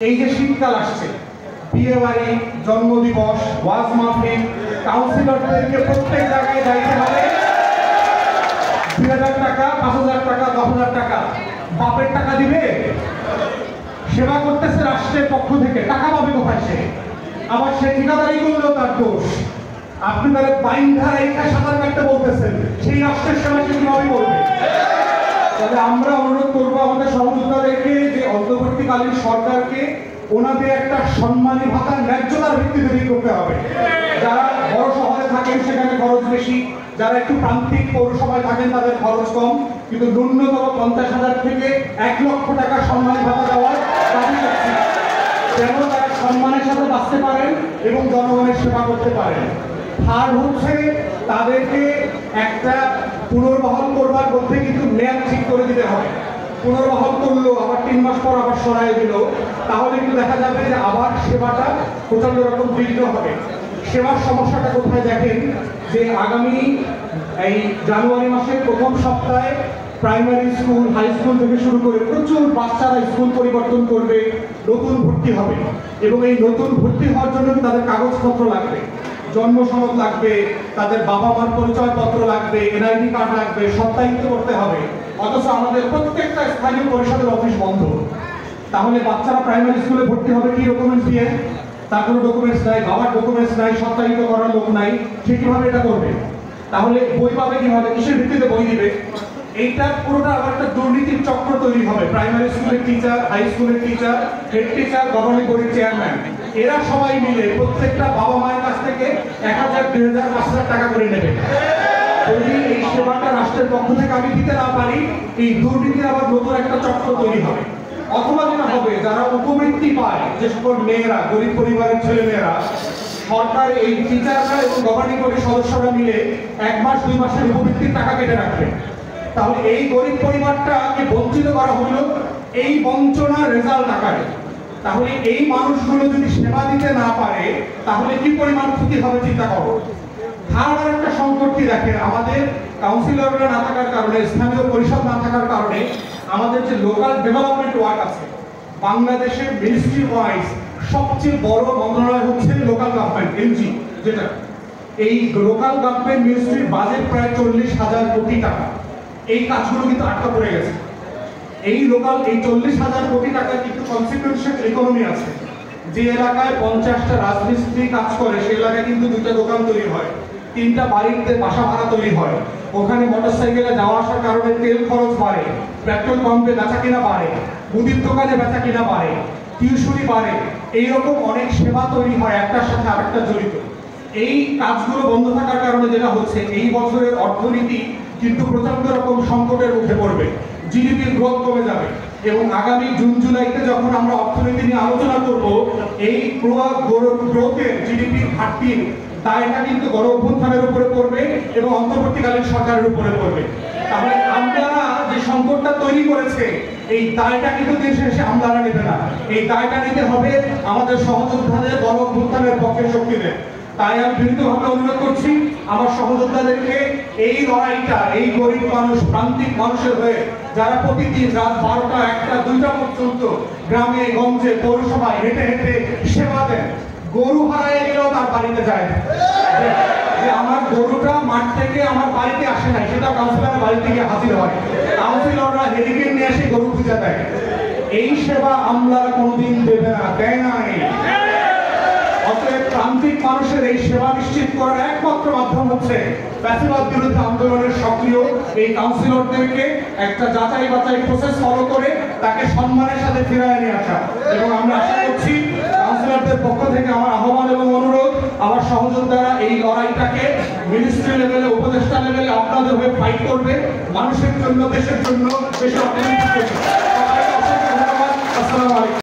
এই যে শীতকাল আসছে, বিয়ে বাড়ি, জন্মদিবস, ওয়াজ মাহফিল, কাউন্সিলরদেরকে প্রত্যেক জায়গায় যাইতে হবে। ২,০০০ টাকা, ৫,০০০ টাকা, ১০,০০০ টাকা বাপের টাকা দিবে। সেবা করতেছে রাষ্ট্রের পক্ষ থেকে, টাকা পাবে কোথায় সে? আবার সে ঠিকাদারি করলেও তার দোষ। আপনি তাহলে বাইন্ধা রেখা সাঁতার কাটতে বলতেছেন, সেই রাষ্ট্রের সেবা সে কিভাবে করবে? তবে আমরা অনুরোধ করবো আমাদের সহযোদ্ধাদেরকে যে অন্তর্বর্তীকালীন সরকারকে ওনাদের একটা সম্মানী ভাতার ন্যায্যতার ভিত্তিতে ঠিক করতে হবে। যারা বড় শহরে থাকেন সেখানে খরচ বেশি, যারা একটু প্রান্তিক পৌরসভায় থাকেন তাদের খরচ কম, কিন্তু ন্যূনতম ৫০,০০০ থেকে ১,০০,০০০ টাকা সম্মানী ভাতা দেওয়ার দাবি করছি, যেন তারা সম্মানের সাথে বাঁচতে পারেন এবং জনগণের সেবা করতে পারেন। আর হচ্ছে তাদেরকে একটা পুনর্বহাল করবার মধ্যে কিন্তু মেয়াদ ঠিক করে দিতে হবে। পুনর্বহাল করলো, আবার ৩ মাস পর আবার সরাই দিল, তাহলে কিন্তু দেখা যাবে যে আবার সেবাটা প্রচন্ড রকম বিঘ্ন হবে। সেবার সমস্যাটা কোথায় দেখেন, যে আগামী এই জানুয়ারি মাসের প্রথম সপ্তাহে প্রাইমারি স্কুল, হাই স্কুল থেকে শুরু করে প্রচুর বাচ্চারা স্কুল পরিবর্তন করবে, নতুন ভর্তি হবে, এবং এই নতুন ভর্তি হওয়ার জন্য তাদের কাগজপত্র লাগবে, জন্ম সনদ লাগবে, তাদের বাবা মার পরিচয়পত্র লাগবে, এনআইডি কার্ড লাগবে, সত্যায়িত করতে হবে। অথচ আমাদের প্রত্যেকটা স্থানীয় পরিষদের অফিস বন্ধ। তাহলে বাচ্চারা প্রাইমারি স্কুলে ভর্তি হবে কি ডকুমেন্টস দিয়ে? তার কোনো ডকুমেন্টস নাই, বাবার ডকুমেন্টস নাই, সত্যায়িত করার লোক নাই, সে কিভাবে এটা করবে? তাহলে বই পাবে কিভাবে? কিসের ভিত্তিতে বই দিবে? এইটা পুরোটা আবার একটা দুর্নীতির চক্র তৈরি হবে। প্রাইমারি স্কুলের টিচার, হাই স্কুলের টিচার, হেড টিচার, গভর্নিং বডির চেয়ারম্যান, এরা সবাই মিলে প্রত্যেকটা বাবা মায়ের কাছ থেকে ১,০০০, ২,০০০, ৫,০০০ টাকা করে নেবে। যদি এই সেবাটা রাষ্ট্রের পক্ষ থেকে আমি দিতে না পারি, এই দুর্নীতির আবার নতুন একটা চক্র তৈরি হবে। অথবা যেটা হবে, যারা উপবৃত্তি পায়, যে সকল মেয়েরা, গরিব পরিবারের ছেলে মেয়েরা, সরকার এই টিচাররা এবং গভর্নিং বডির সদস্যরা মিলে ১ মাস ২ মাসের উপবৃত্তির টাকা কেটে রাখবে। তাহলে এই গরিব পরিবারটাকে বঞ্চিত করা হলো এই বঞ্চনার রেজাল্ট আকারে। তাহলে এই মানুষগুলো যদি সেবা দিতে না পারে, তাহলে কি পরিমাণ ক্ষতি হবে চিন্তা করো। আর একটা সংকট কি দেখেন, আমাদের কাউন্সিলররা না থাকার কারণে, স্থানীয় পরিষদ না থাকার কারণে আমাদের যে লোকাল ডেভেলপমেন্ট ওয়ার্ক আছে, বাংলাদেশের মিনিস্ট্রি ওয়াইজ সবচেয়ে বড় মন্ত্রণালয় হচ্ছে লোকাল গভর্নমেন্ট, এলজি, যেটা এই লোকাল গভর্নমেন্ট মিনিস্ট্রির বাজেট প্রায় ৪০,০০০ কোটি টাকা। এই কাজগুলো কিন্তু আটকা পড়ে গেছে। এই ৪০,০০০ কোটি টাকা কিন্তু কনসিকুয়েন্সিয়াল ইকোনমি আছে। যে এলাকায় ৫০টা রাজমিস্ত্রি কাজ করে, সেই এলাকায় কিন্তু ২টা দোকান তৈরি হয়, ৩টা বাড়িতে বাসা ভাড়া তৈরি হয়, ওখানে মোটরসাইকেলে যাওয়া আসার কারণে তেল খরচ বাড়ে, পেট্রোল পাম্পে বেচা কিনা বাড়ে, মুদির দোকানে বেচা কিনা বাড়ে, টিউশনি বাড়ে, এইরকম অনেক সেবা তৈরি হয় একটার সাথে আরেকটা জড়িত। এই কাজগুলো বন্ধ থাকার কারণে যেটা হচ্ছে, এই বছরের অর্থনীতি কিন্তু প্রচন্ড রকম সংকটের মুখে পড়বে, জিডিপির গ্রোথ কমে যাবে, এবং আগামী জুন জুলাইতে যখন আমরা অর্থনীতি নিয়ে আলোচনা করব, এই গ্রোথের জিডিপির ঘাটতির দায়টা কিন্তু গণ অভ্যুত্থানের উপরে পড়বে এবং অন্তর্বর্তীকালীন সরকারের উপরে পড়বে। তাহলে আমলারা যে সংকটটা তৈরি করেছে, এই দায়টা কিন্তু দিন শেষে আমলারা নেবে না, এই দায়টা নিতে হবে আমাদের সহযোদ্ধাদের, গণ অভ্যুত্থানের পক্ষের শক্তিদের। তাই আমি বিনীতভাবে অনুরোধ করছি আমার সহযোদ্ধাদেরকে এই লড়াইটা, এই গরিব মানুষ, প্রান্তিক মানুষের হয়ে যারা প্রতিদিন রাত ১২টা, ১টা, ২টা পর্যন্ত গ্রামে গঞ্জে পৌরসভায় হেঁটে হেঁটে সেবা দেন, গরু হারায় গেলেও তার বাড়িতে যায়, যে আমার গরুটা মাঠ থেকে আমার বাড়িতে আসে নাই, সেটা কাউন্সিলরের বাড়ি থেকে হাজির হয়, কাউন্সিলররা হেলিকেন নিয়ে এসে গরু খুঁজে দেয়। এই সেবা আমলারা কোনোদিন দেবে না, দেয় নাই। অতএব প্রান্তিক মানুষের এই সেবা নিশ্চিত করার একমাত্র মাধ্যম হচ্ছে ফ্যাসিবাদ বিরোধী আন্দোলনের সক্রিয় এই কাউন্সিলরদেরকে একটা যাচাই বাছাই প্রসেস ফলো করে তাকে সম্মানের সাথে ফিরিয়ে নিয়ে আসা। এবং আমরা আশা করছি কাউন্সিলরদের পক্ষ থেকে আমার আহ্বান এবং অনুরোধ, আমার সহযোদ্ধারা এই লড়াইটাকে মিনিস্ট্রি লেভেলে, উপদেষ্টা লেভেলে আপনাদের হয়ে ফাইট করবে, মানুষের জন্য, দেশের জন্য, দেশের অর্থনীতির জন্য। সবাইকে অসংখ্য ধন্যবাদ। আসসালামু আলাইকুম।